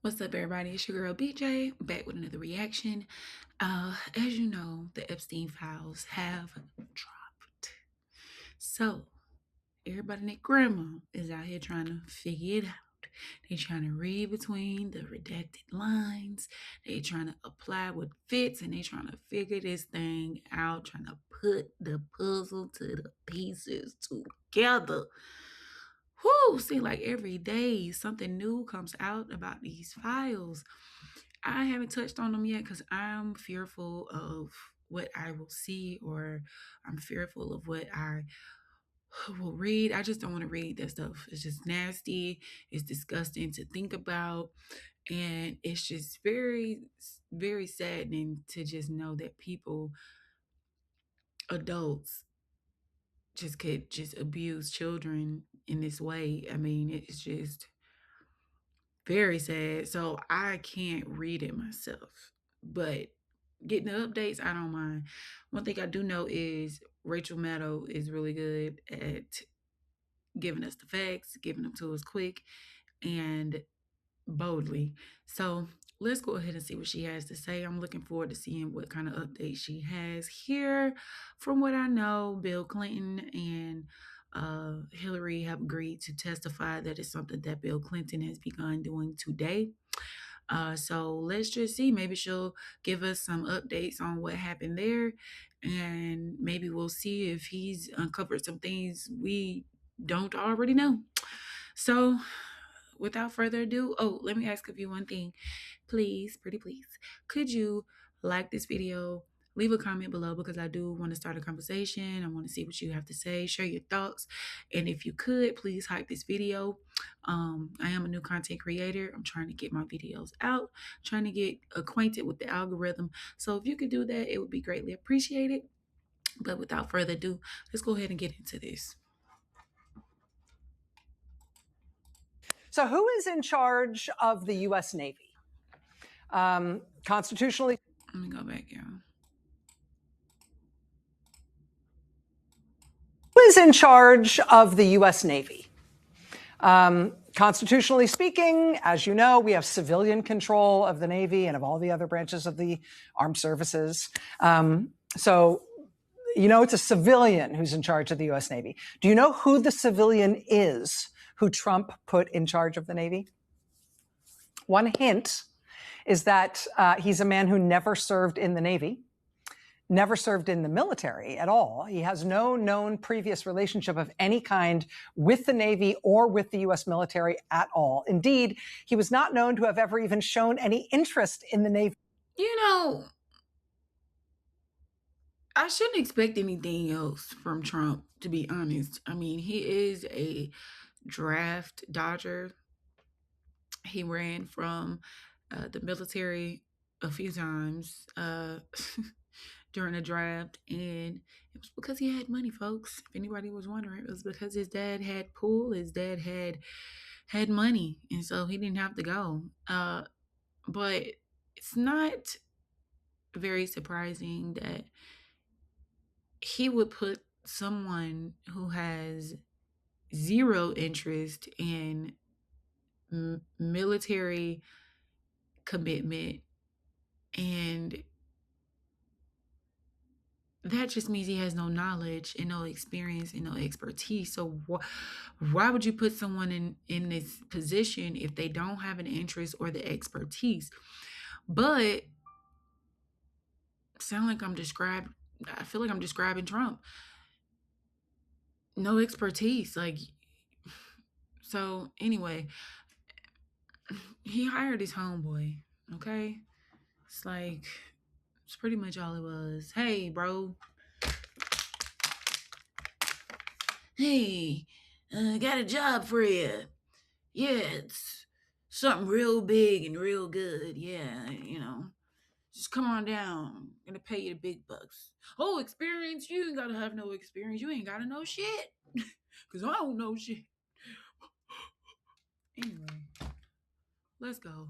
What's up, everybody? It's your girl BJ back with another reaction. As you know, the Epstein files have dropped. So, everybody and their grandma is out here trying to figure it out. They trying to read between the redacted lines. They trying to apply what fits, and they trying to figure this thing out, trying to put the puzzle to the pieces together. Whoo, seem like every day something new comes out about these files. I haven't touched on them yet because I'm fearful of what I will see, or I'm fearful of what I will read. I just don't want to read that stuff. It's just nasty. It's disgusting to think about. And it's just very, very saddening to just know that people, adults, just could just abuse children in this way. I mean, it's just very sad. So I can't read it myself. But getting the updates, I don't mind. One thing I do know is Rachel Maddow is really good at giving us the facts, giving them to us quick and boldly. So let's go ahead and see what she has to say. I'm looking forward to seeing what kind of updates she has here. From what I know, Bill Clinton and Hillary have agreed to testify. That is something that Bill Clinton has begun doing today. So let's just see. Maybe she'll give us some updates on what happened there, and maybe we'll see if he's uncovered some things we don't already know. So, without further ado, oh, let me ask of you one thing. Please, pretty please, could you like this video? Leave a comment below because I do want to start a conversation. I want to see what you have to say, share your thoughts. And if you could, please hype this video. I am a new content creator. I'm trying to get my videos out, trying to get acquainted with the algorithm. So if you could do that, it would be greatly appreciated. But without further ado, let's go ahead and get into this. So who is in charge of the U.S. Navy? Constitutionally. Let me go back, y'all. Who is in charge of the U.S. Navy? Constitutionally speaking, as you know, we have civilian control of the Navy and of all the other branches of the armed services. So, you know, it's a civilian who's in charge of the U.S. Navy. Do you know who the civilian is who Trump put in charge of the Navy? One hint is that he's a man who never served in the Navy, never served in the military at all. He has no known previous relationship of any kind with the Navy or with the U.S. military at all. Indeed, he was not known to have ever even shown any interest in the Navy. You know, I shouldn't expect anything else from Trump, to be honest. I mean, he is a draft dodger. He ran from the military a few times during the draft, and it was because he had money, folks. If anybody was wondering, it was because his dad had pool, his dad had money, and so he didn't have to go. But it's not very surprising that he would put someone who has zero interest in military commitment, and that just means he has no knowledge and no experience and no expertise. So why would you put someone in this position if they don't have an interest or the expertise? But I feel like I'm describing Trump. No expertise. Like, so anyway, he hired his homeboy, okay? It's pretty much all it was. Hey, bro. Hey, got a job for you. Yeah, it's something real big and real good. Yeah, just come on down. I'm gonna pay you the big bucks. Oh, experience? You ain't gotta have no experience. You ain't gotta know shit. Because I don't know shit. Anyway, let's go.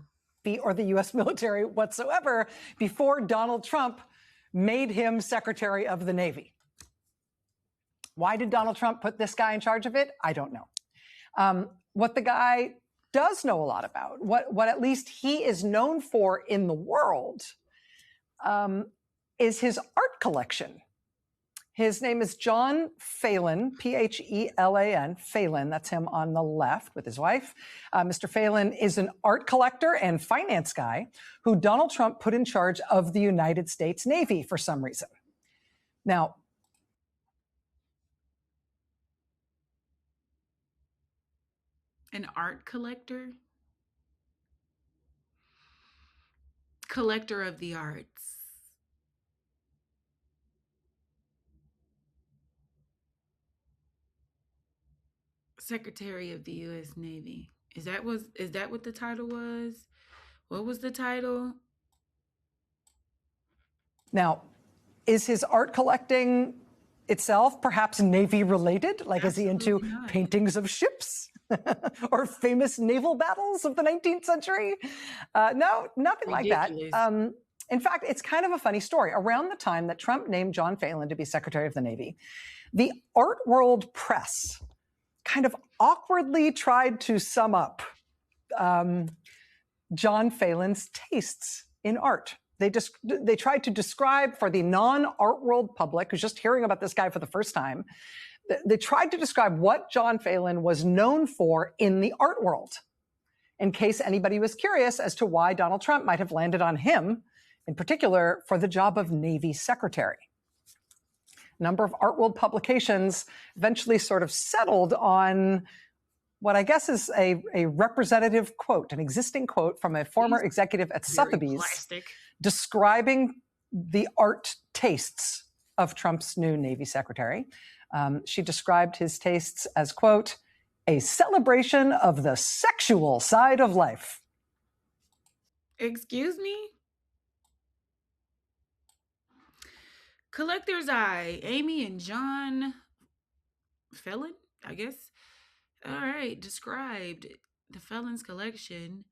Or the U.S. military whatsoever before Donald Trump made him Secretary of the Navy. Why did Donald Trump put this guy in charge of it? I don't know. What the guy does know a lot about, what at least he is known for in the world, is his art collection. His name is John Phelan, Phelan, Phelan, that's him on the left with his wife. Mr. Phelan is an art collector and finance guy who Donald Trump put in charge of the United States Navy for some reason. Now, An art collector? Collector of the arts. Secretary of the U.S. Navy. Is that what the title was? What was the title? Now, is his art collecting itself perhaps Navy related? Like, is he into Absolutely not. paintings of ships or famous naval battles of the 19th century? No, nothing Ridiculous. like that. In fact, it's kind of a funny story. Around the time that Trump named John Phelan to be Secretary of the Navy, the art world press kind of awkwardly tried to sum up John Phelan's tastes in art. They tried to describe for the non-art world public who's just hearing about this guy for the first time, they tried to describe what John Phelan was known for in the art world, in case anybody was curious as to why Donald Trump might have landed on him, in particular, for the job of Navy Secretary. A number of art world publications eventually sort of settled on what I guess is a representative quote, an existing quote from a former executive at Sotheby's describing the art tastes of Trump's new Navy Secretary. She described his tastes as, quote, a celebration of the sexual side of life. Excuse me? Collector's Eye, Amy and John Phelan, I guess. All right, described the Phelan's collection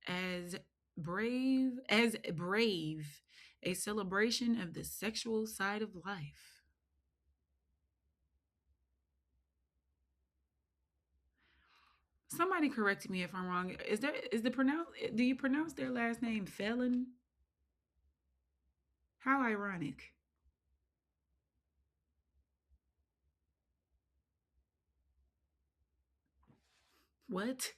as brave, a celebration of the sexual side of life. Somebody correct me if I'm wrong. Do you pronounce their last name Phelan? How ironic. What?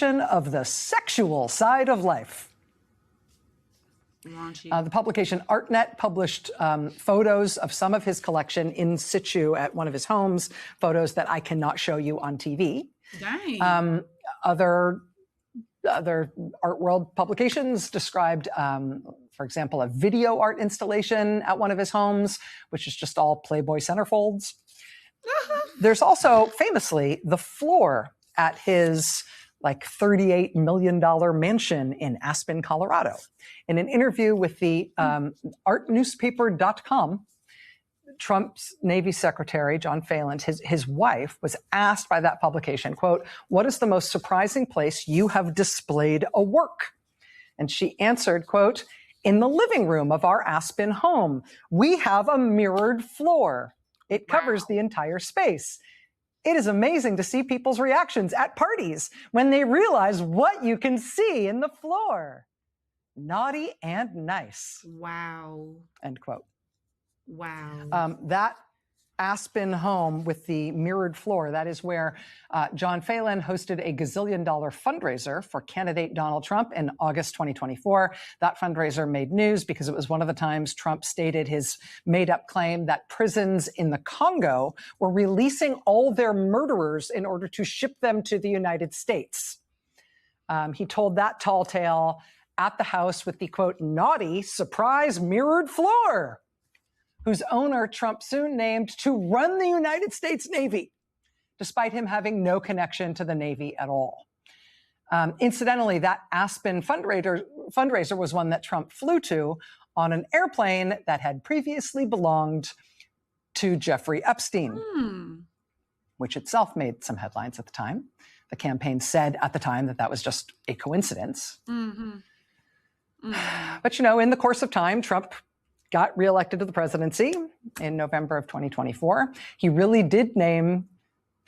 Of the sexual side of life. Raunchy. The publication ArtNet published photos of some of his collection in situ at one of his homes, photos that I cannot show you on TV. Dang. Other art world publications described, for example, a video art installation at one of his homes, which is just all Playboy centerfolds. There's also, famously, the floor at his like $38 million mansion in Aspen, Colorado. In an interview with the artnewspaper.com, Trump's Navy Secretary, John Phelan, his wife, was asked by that publication, quote, what is the most surprising place you have displayed a work? And she answered, quote, in the living room of our Aspen home, we have a mirrored floor. It covers the entire space. It is amazing to see people's reactions at parties when they realize what you can see in the floor. Naughty and nice. Wow. End quote. Wow. That Aspen home with the mirrored floor, that is where John Phelan hosted a gazillion-dollar fundraiser for candidate Donald Trump in August 2024. That fundraiser made news because it was one of the times Trump stated his made-up claim that prisons in the Congo were releasing all their murderers in order to ship them to the United States. He told that tall tale at the house with the, quote, naughty surprise mirrored floor, whose owner Trump soon named to run the United States Navy, despite him having no connection to the Navy at all. Incidentally, that Aspen fundraiser was one that Trump flew to on an airplane that had previously belonged to Jeffrey Epstein, which itself made some headlines at the time. The campaign said at the time that that was just a coincidence. But, you know, in the course of time, Trump got reelected to the presidency in November of 2024. He really did name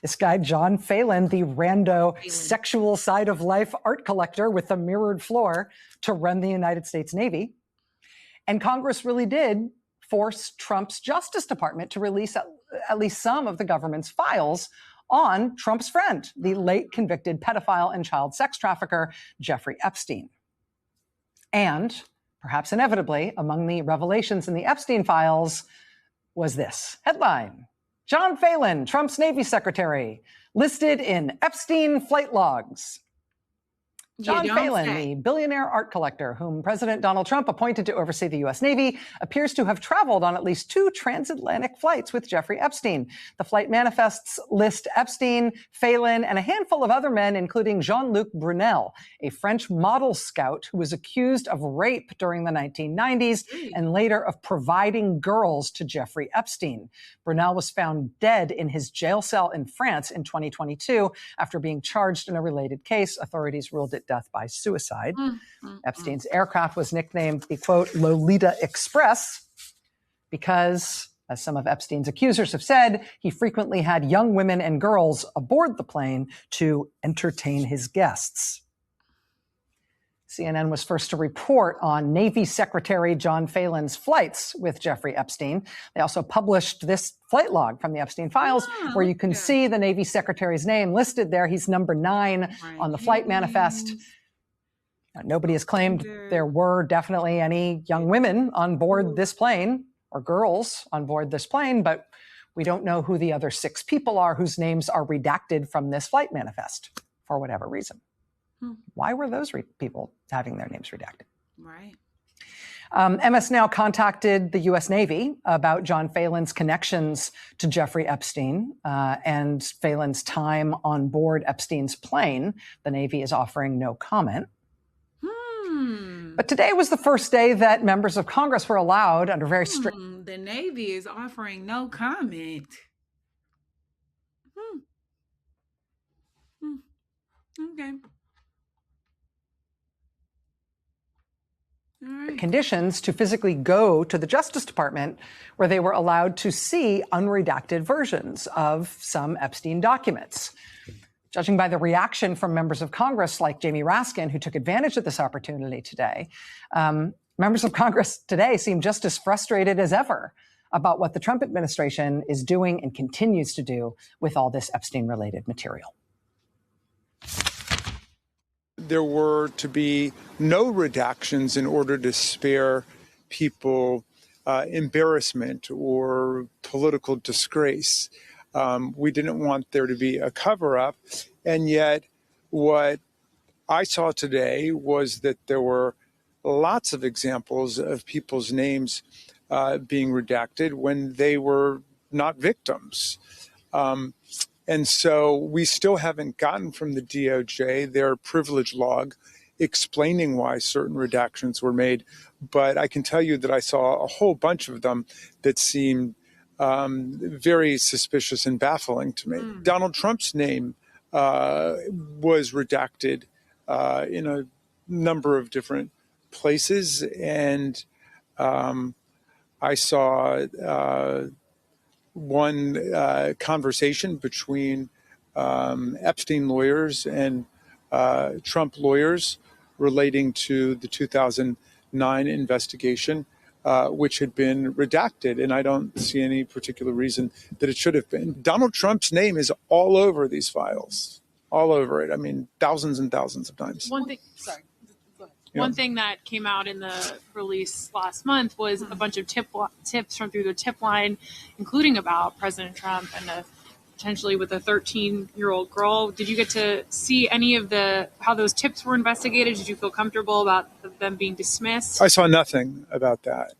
This guy, John Phelan, the rando sexual side of life art collector with a mirrored floor, to run the United States Navy. And Congress really did force Trump's Justice Department to release at least some of the government's files on Trump's friend, the late convicted pedophile and child sex trafficker, Jeffrey Epstein. And perhaps inevitably, among the revelations in the Epstein files was this headline: John Phelan, Trump's Navy secretary, listed in Epstein flight logs. John Phelan, the billionaire art collector whom President Donald Trump appointed to oversee the U.S. Navy, appears to have traveled on at least 2 transatlantic flights with Jeffrey Epstein. The flight manifests list Epstein, Phelan, and a handful of other men, including Jean-Luc Brunel, a French model scout who was accused of rape during the 1990s and later of providing girls to Jeffrey Epstein. Brunel was found dead in his jail cell in France in 2022 after being charged in a related case. Authorities ruled it death by suicide. Epstein's aircraft was nicknamed the, quote, Lolita Express because, as some of Epstein's accusers have said, he frequently had young women and girls aboard the plane to entertain his guests. CNN was first to report on Navy Secretary John Phelan's flights with Jeffrey Epstein. They also published this flight log from the Epstein files, where you can see the Navy Secretary's name listed there. He's number 9 on the flight manifest. Now, nobody has claimed there were definitely any young women on board this plane or girls on board this plane, but we don't know who the other 6 people are whose names are redacted from this flight manifest for whatever reason. Why were those people having their names redacted? Right. MS Now contacted the U.S. Navy about John Phelan's connections to Jeffrey Epstein and Phelan's time on board Epstein's plane. The Navy is offering no comment. But today was the first day that members of Congress were allowed under very strict... The Navy is offering no comment. Okay. conditions to physically go to the Justice Department, where they were allowed to see unredacted versions of some Epstein documents. Judging by the reaction from members of Congress like Jamie Raskin, who took advantage of this opportunity today, members of Congress today seem just as frustrated as ever about what the Trump administration is doing and continues to do with all this Epstein-related material. There were to be no redactions in order to spare people embarrassment or political disgrace. We didn't want there to be a cover-up, and yet what I saw today was that there were lots of examples of people's names being redacted when they were not victims. And so we still haven't gotten from the DOJ their privilege log explaining why certain redactions were made. But I can tell you that I saw a whole bunch of them that seemed very suspicious and baffling to me. Donald Trump's name was redacted in a number of different places. And I saw one conversation between Epstein lawyers and Trump lawyers relating to the 2009 investigation, which had been redacted. And I don't see any particular reason that it should have been. Donald Trump's name is all over these files, all over it. I mean, thousands and thousands of times. One thing, sorry. One thing that came out in the release last month was a bunch of tips from through the tip line, including about President Trump and potentially with a 13-year-old girl. Did you get to see any of how those tips were investigated? Did you feel comfortable about them being dismissed? I saw nothing about that.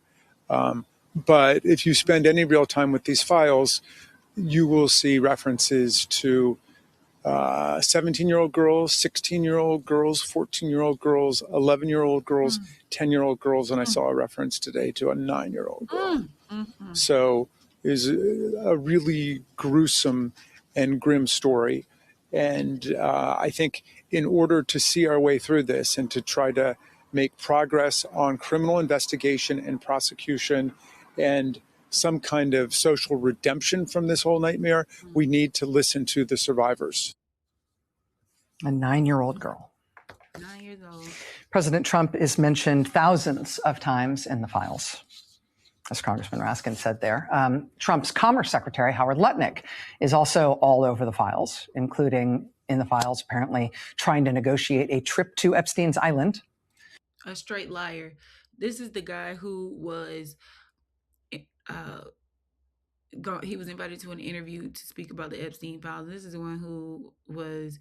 But if you spend any real time with these files, you will see references to 17-year-old girls, 16-year-old girls, 14-year-old girls, 11-year-old girls, 10-year-old girls, and I saw a reference today to a 9-year-old girl. So it is a really gruesome and grim story. And I think in order to see our way through this and to try to make progress on criminal investigation and prosecution and some kind of social redemption from this whole nightmare, we need to listen to the survivors. A 9-year-old girl. 9 years old. President Trump is mentioned thousands of times in the files, as Congressman Raskin said there. Trump's Commerce Secretary, Howard Lutnick, is also all over the files, including in the files, apparently trying to negotiate a trip to Epstein's island. A straight liar. This is the guy who was, he was invited to an interview to speak about the Epstein files. This is the one who was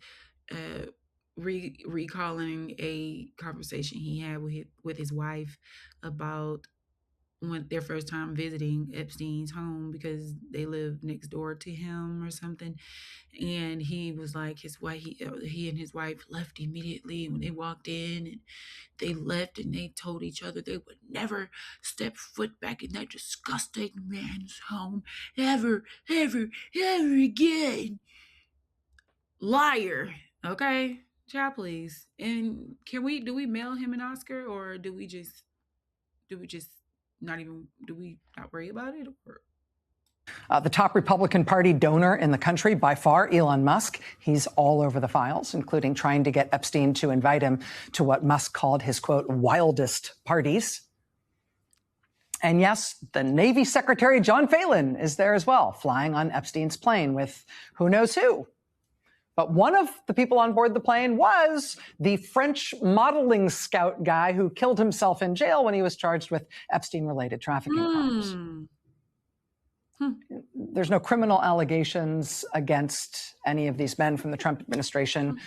recalling a conversation he had with his wife about when their first time visiting Epstein's home, because they lived next door to him or something. And he was like, his wife, he and his wife left immediately when they walked in, and they left and they told each other they would never step foot back in that disgusting man's home ever again. Liar. Okay, child, please. And do we mail him an Oscar, or do we not worry about it? Or the top Republican Party donor in the country, by far, Elon Musk, he's all over the files, including trying to get Epstein to invite him to what Musk called his, quote, wildest parties. And yes, the Navy Secretary, John Phelan, is there as well, flying on Epstein's plane with who knows who. But one of the people on board the plane was the French modeling scout guy who killed himself in jail when he was charged with Epstein-related trafficking crimes. There's no criminal allegations against any of these men from the Trump administration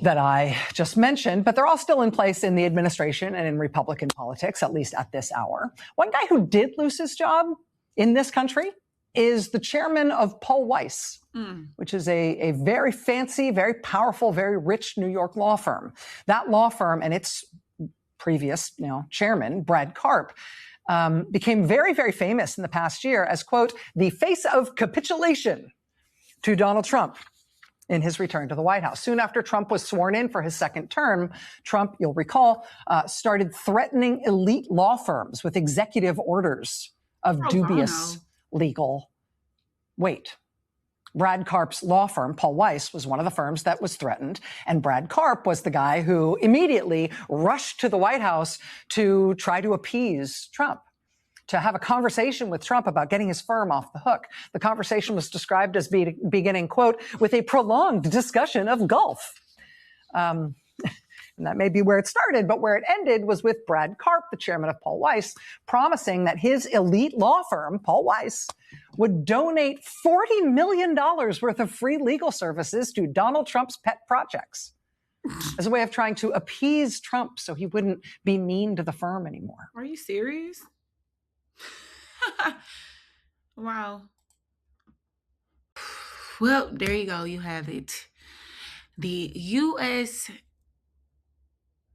that I just mentioned, but they're all still in place in the administration and in Republican politics, at least at this hour. One guy who did lose his job in this country is the chairman of Paul Weiss, which is a very fancy, very powerful, very rich New York law firm. That law firm and its previous chairman, Brad Karp, became very, very famous in the past year as, quote, the face of capitulation to Donald Trump in his return to the White House. Soon after Trump was sworn in for his second term, Trump, you'll recall, started threatening elite law firms with executive orders of dubious legal weight. Brad Karp's law firm, Paul Weiss, was one of the firms that was threatened. And Brad Karp was the guy who immediately rushed to the White House to try to appease Trump, to have a conversation with Trump about getting his firm off the hook. The conversation was described as beginning, quote, with a prolonged discussion of golf. And that may be where it started, but where it ended was with Brad Karp, the chairman of Paul Weiss, promising that his elite law firm, Paul Weiss, would donate $40 million worth of free legal services to Donald Trump's pet projects as a way of trying to appease Trump so he wouldn't be mean to the firm anymore. Are you serious? Wow. Well, there you go. You have it. The U.S.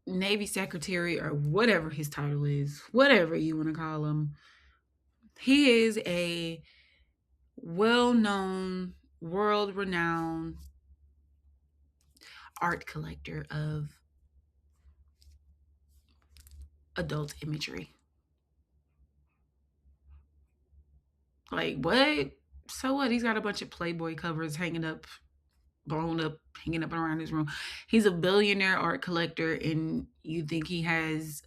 Navy Secretary, or whatever his title is, whatever you want to call him, he is a well-known, world-renowned art collector of adult imagery. Like, what? So what? He's got a bunch of Playboy covers hanging up, blown up, hanging up around his room. He's a billionaire art collector, and you think he has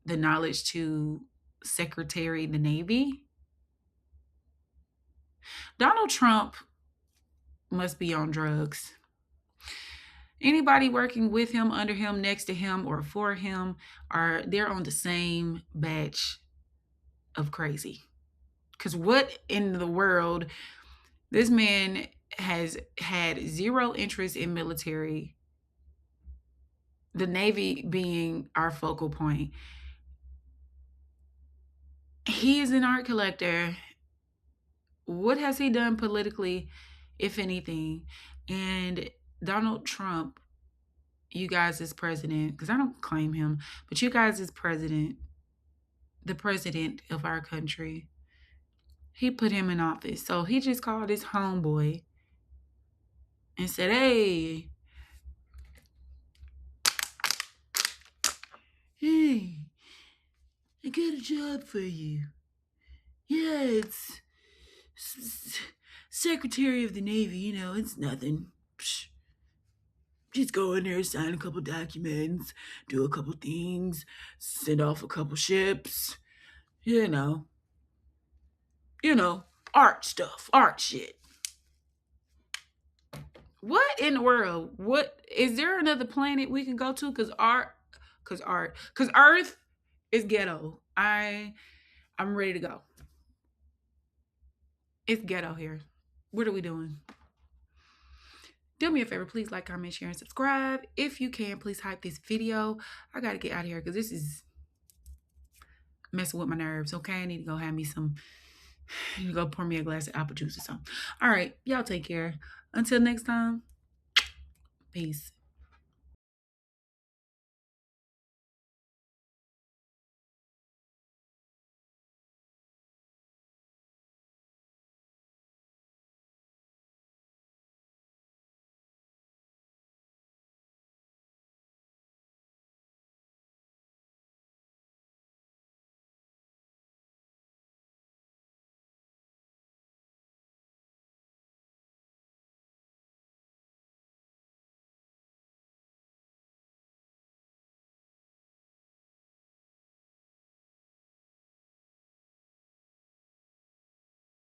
the knowledge to secretary the Navy? Donald Trump must be on drugs. Anybody working with him, under him, next to him, or for him, they're on the same batch of crazy. Because what in the world? This man has had zero interest in military, the Navy being our focal point. He is an art collector. What has he done politically, if anything? And Donald Trump, you guys as president, because I don't claim him, but you guys as president, the president of our country, he put him in office. So he just called his homeboy and said, hey, I got a job for you. Yeah, it's Secretary of the Navy, it's nothing. Psh, just go in there, sign a couple documents, do a couple things, send off a couple ships, you know, art stuff, art shit. What in the world? What is there another planet we can go to? Cause Earth is ghetto. I'm ready to go. It's ghetto here. What are we doing? Do me a favor, please like, comment, share, and subscribe. If you can, please hype this video. I gotta get out of here because this is messing with my nerves. Okay, I need to go have me some. I need to go pour me a glass of apple juice or something. All right, y'all take care. Until next time, peace.